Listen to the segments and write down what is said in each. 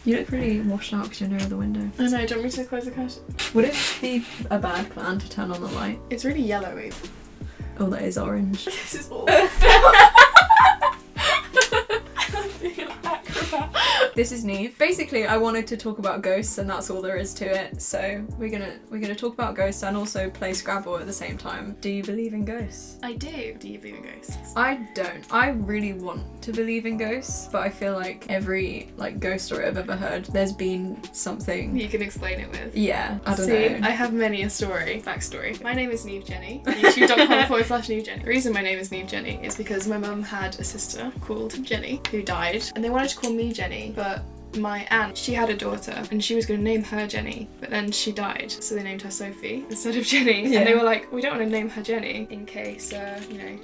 You look really washed out because you're near the window. I know, do you want me to close the curtain? Would it be a bad plan to turn on the light? It's really yellowy. Oh, that is orange. This is awful. This is Neve. Basically, I wanted to talk about ghosts, and that's all there is to it. So we're gonna talk about ghosts and also play Scrabble at the same time. Do you believe in ghosts? I do. Do you believe in ghosts? I don't. I really want to believe in ghosts, but I feel like every ghost story I've ever heard, there's been something You can explain it with. Yeah, I don't See, know. I have many a story. Backstory. My name is Neve Jenny. YouTube.com/Neve Jenny. The reason my name is Neve Jenny is because my mum had a sister called Jenny who died, and they wanted to call me Jenny, but my aunt, she had a daughter and she was going to name her Jenny, but then she died, so they named her Sophie instead of Jenny. Yeah. And they were like, we don't want to name her Jenny in case,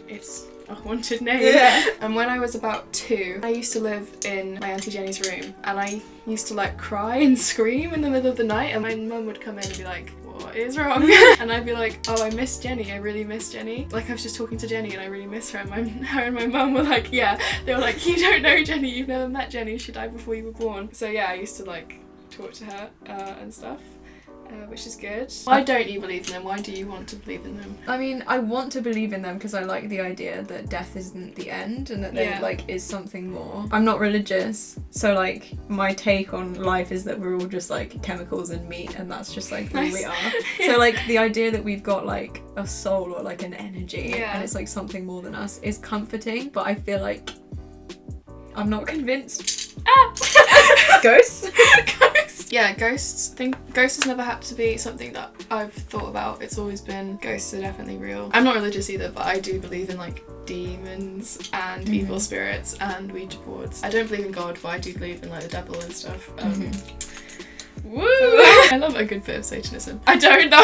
it's a haunted name. Yeah. And when I was about 2, I used to live in my Auntie Jenny's room, and I used to cry and scream in the middle of the night, and my mum would come in and be like, what is wrong? And I'd be like, oh, I miss Jenny, I really miss Jenny. I was just talking to Jenny and I really miss her, and her and my mum were like, yeah. They were like, you don't know Jenny, you've never met Jenny, she died before you were born. So yeah, I used to talk to her and stuff. Which is good. Why don't you believe in them? Why do you want to believe in them? I mean, I want to believe in them because I like the idea that death isn't the end and that there is something more. I'm not religious, so my take on life is that we're all just chemicals and meat, and that's just who we are. So the idea that we've got a soul or an energy and it's something more than us is comforting, but I feel I'm not convinced. Ghosts? Yeah, ghosts. I think ghosts has never had to be something that I've thought about. It's always been ghosts are definitely real. I'm not religious either, but I do believe in demons and evil spirits and Ouija boards. I don't believe in God, but I do believe in the devil and stuff. Woo! I love a good bit of Satanism. I don't know.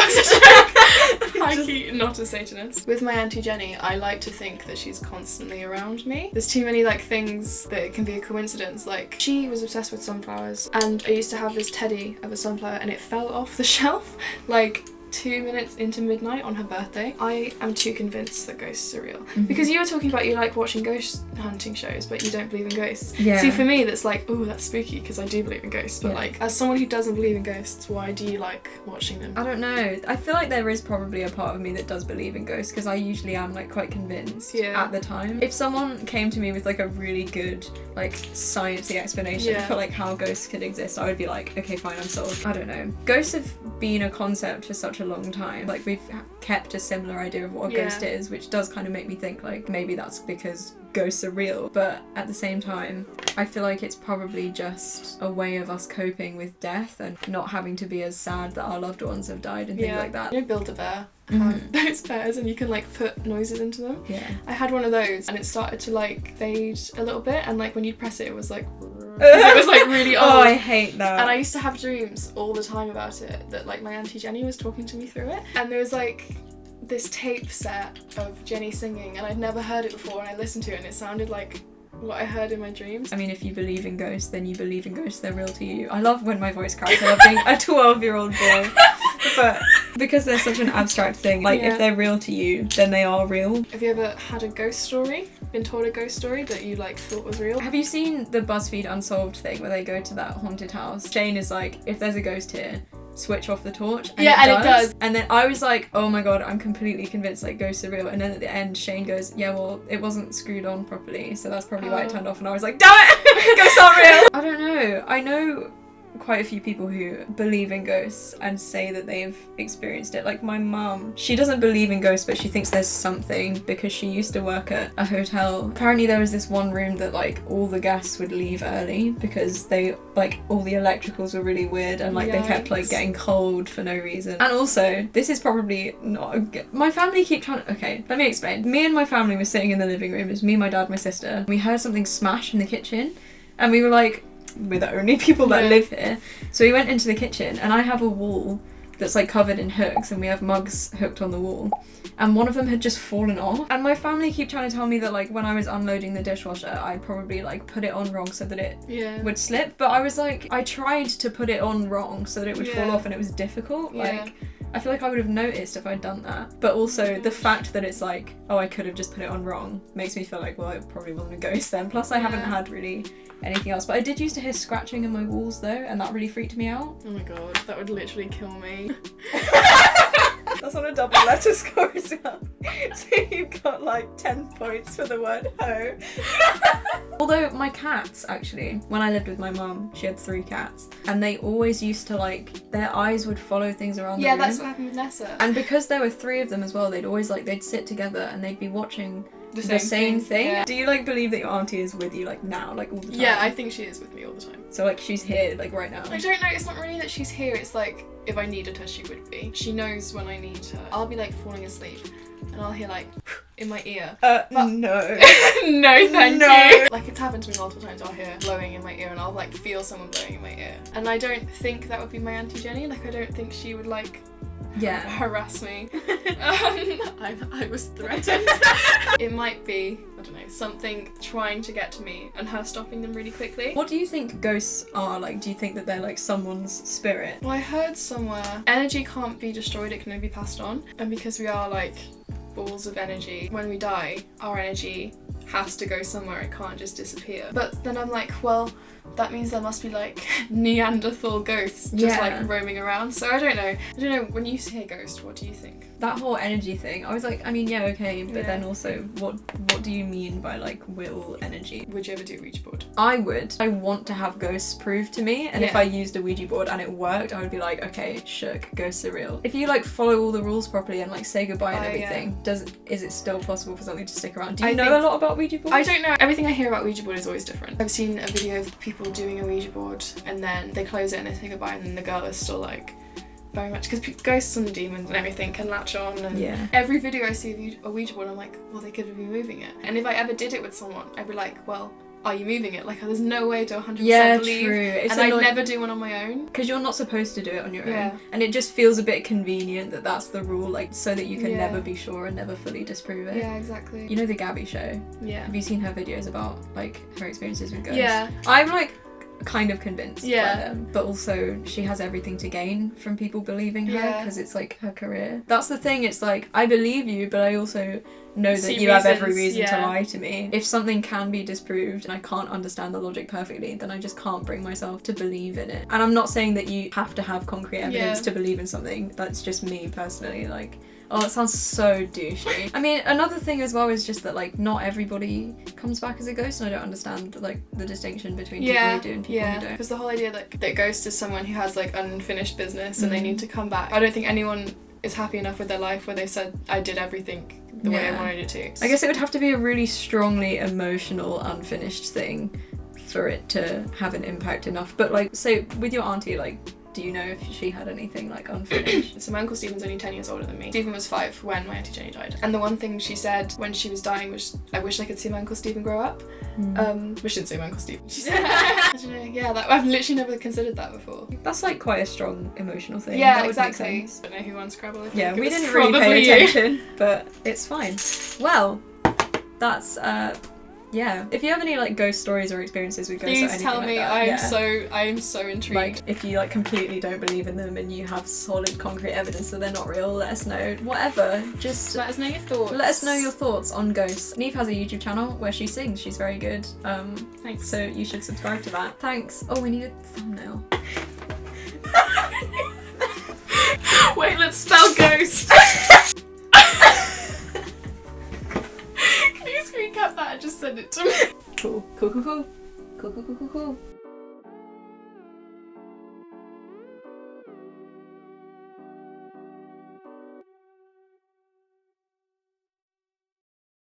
I'm not a Satanist. With my Auntie Jenny, I like to think that she's constantly around me. There's too many things that it can be a coincidence. She was obsessed with sunflowers, and I used to have this teddy of a sunflower, and it fell off the shelf 2 minutes into midnight on her birthday. I am too convinced that ghosts are real. Because you were talking about you like watching ghost hunting shows, but you don't believe in ghosts. Yeah. See, for me, that's oh, that's spooky, because I do believe in ghosts. But as someone who doesn't believe in ghosts, why do you like watching them? I don't know. I feel there is probably a part of me that does believe in ghosts, because I usually am quite convinced at the time. If someone came to me with a really good sciencey explanation for how ghosts could exist, I would be okay, fine, I'm sold. I don't know. Ghosts have been a concept for such a long time. We've kept a similar idea of what a ghost is, which does kind of make me think maybe that's because ghosts are real. But at the same time, I feel it's probably just a way of us coping with death and not having to be as sad that our loved ones have died and things like that. You know, Build-A-Bear have those bears, and you can put noises into them. Yeah. I had one of those, and it started to fade a little bit, and when you press it, it was it was really old. Oh, I hate that. And I used to have dreams all the time about it, that my Auntie Jenny was talking to me through it, and there was this tape set of Jenny singing, and I'd never heard it before, and I listened to it and it sounded like what I heard in my dreams. I mean, if you believe in ghosts, then you believe in ghosts, they're real to you. I love when my voice cracks. I love being a 12-year-old boy. But because they're such an abstract thing, if they're real to you, then they are real. Have you ever had a ghost story? Been told a ghost story that you thought was real? Have you seen the BuzzFeed Unsolved thing where they go to that haunted house? Shane is if there's a ghost here, switch off the torch, and it does. And then I was oh my god, I'm completely convinced ghosts are real. And then at the end, Shane goes, yeah, well, it wasn't screwed on properly, so that's probably why it turned off. And I was damn it, ghosts aren't real. I don't know. I know quite a few people who believe in ghosts and say that they've experienced it. My mum, she doesn't believe in ghosts, but she thinks there's something because she used to work at a hotel. Apparently there was this one room that all the guests would leave early because they all the electricals were really weird, and they kept getting cold for no reason. And also, this is probably not my family keep trying to, okay, let me explain. Me and my family were sitting in the living room. It was me, my dad, my sister. We heard something smash in the kitchen, and we were we're the only people that live here. So we went into the kitchen, and I have a wall that's covered in hooks, and we have mugs hooked on the wall, and one of them had just fallen off. And my family keep trying to tell me that when I was unloading the dishwasher, I probably put it on wrong so that it would slip. But I was I tried to put it on wrong so that it would fall off, and it was difficult. I feel like I would have noticed if I'd done that. But also the fact that it's like, oh, I could have just put it on wrong makes me feel like, well, it probably wasn't a ghost then. Plus I haven't had really anything else. But I did used to hear scratching in my walls though, and that really freaked me out. Oh my god, that would literally kill me. That's on a double letter score as well. So you've got like 10 points for the word hoe. Although my cats, actually, when I lived with my mum, she had 3 cats, and they always used to like, their eyes would follow things around the room. Yeah, that's what happened with Nessa. And because there were 3 of them as well, they'd always like, they'd sit together and they'd be watching the same thing. Yeah. Do you like believe that your auntie is with you like now, like all the time? Yeah, I think she is with me all the time. So like she's here like right now? I don't know, it's not really that she's here, it's like if I needed her she would be. She knows when I need her. I'll be like falling asleep and I'll hear like in my ear. No. No, thank you. Like it's happened to me multiple times. I'll hear blowing in my ear and I'll like feel someone blowing in my ear. And I don't think that would be my Auntie Jenny. Like I don't think she would like harass me. I was threatened. It might be, I don't know, something trying to get to me and her stopping them really quickly. What do you think ghosts are like? Do you think that they're like someone's spirit? Well, I heard somewhere energy can't be destroyed, it can only be passed on. And because we are like balls of energy, when we die, our energy has to go somewhere, it can't just disappear. But then I'm like, well, that means there must be like Neanderthal ghosts just like roaming around. So I don't know, when you say ghost, what do you think? That whole energy thing, I was like, I mean, yeah, okay, but then also what do you mean by like will energy? Would you ever do a Ouija board? I would. I want to have ghosts proved to me, and if I used a Ouija board and it worked, I would be like, okay, shook, ghosts are real. If you like follow all the rules properly and like say goodbye and everything, is it still possible for something to stick around? Do you know a lot about Ouija boards? I don't know. Everything I hear about Ouija board is always different. I've seen a video of people doing a Ouija board and then they close it and they say goodbye and then the girl is still like very much, because ghosts and demons and everything can latch on, and every video I see of a Ouija board I'm like, well, they could be moving it. And if I ever did it with someone, I'd be like, well, are you moving it? Like, there's no way to 100% believe. True. And I'd never do one on my own. Because you're not supposed to do it on your own. And it just feels a bit convenient that that's the rule, like, so that you can never be sure and never fully disprove it. Yeah, exactly. You know the Gabby show? Yeah. Have you seen her videos about, like, her experiences with ghosts? Yeah. I'm, like, kind of convinced by them, but also she has everything to gain from people believing her because it's like her career. That's the thing, it's like, I believe you, but I also know that you have every reason to lie to me. If something can be disproved and I can't understand the logic perfectly, then I just can't bring myself to believe in it. And I'm not saying that you have to have concrete evidence to believe in something. That's just me personally, like, oh, it sounds so douchey. I mean, another thing as well is just that, like, not everybody comes back as a ghost, and I don't understand, like, the distinction between people who do and people who don't. Because the whole idea that ghost is someone who has, like, unfinished business and they need to come back. I don't think anyone is happy enough with their life where they said, I did everything the way I wanted it to. I guess it would have to be a really strongly emotional, unfinished thing for it to have an impact enough. But, like, so with your auntie, like, do you know if she had anything like unfinished? So my Uncle Stephen's only 10 years older than me. Stephen was 5 when my Auntie Jenny died. And the one thing she said when she was dying was, I wish I could see my Uncle Stephen grow up. We shouldn't say my Uncle Stephen. She said, I don't know, I've literally never considered that before. That's like quite a strong emotional thing. Yeah, that exactly. I don't know who won Scrabble. Yeah, we didn't really pay attention, but it's fine. Well, that's yeah. If you have any like ghost stories or experiences with ghosts or anything tell me. like that, I am so intrigued. Like if you like completely don't believe in them and you have solid concrete evidence that they're not real, let us know. Whatever. Just let us know your thoughts. Let us know your thoughts on ghosts. Neve has a YouTube channel where she sings. She's very good. Thanks. So you should subscribe to that. Thanks. Oh, we need a thumbnail. Wait, let's spell ghost. Can you screen cap that and just send it to me? Cool. Cool.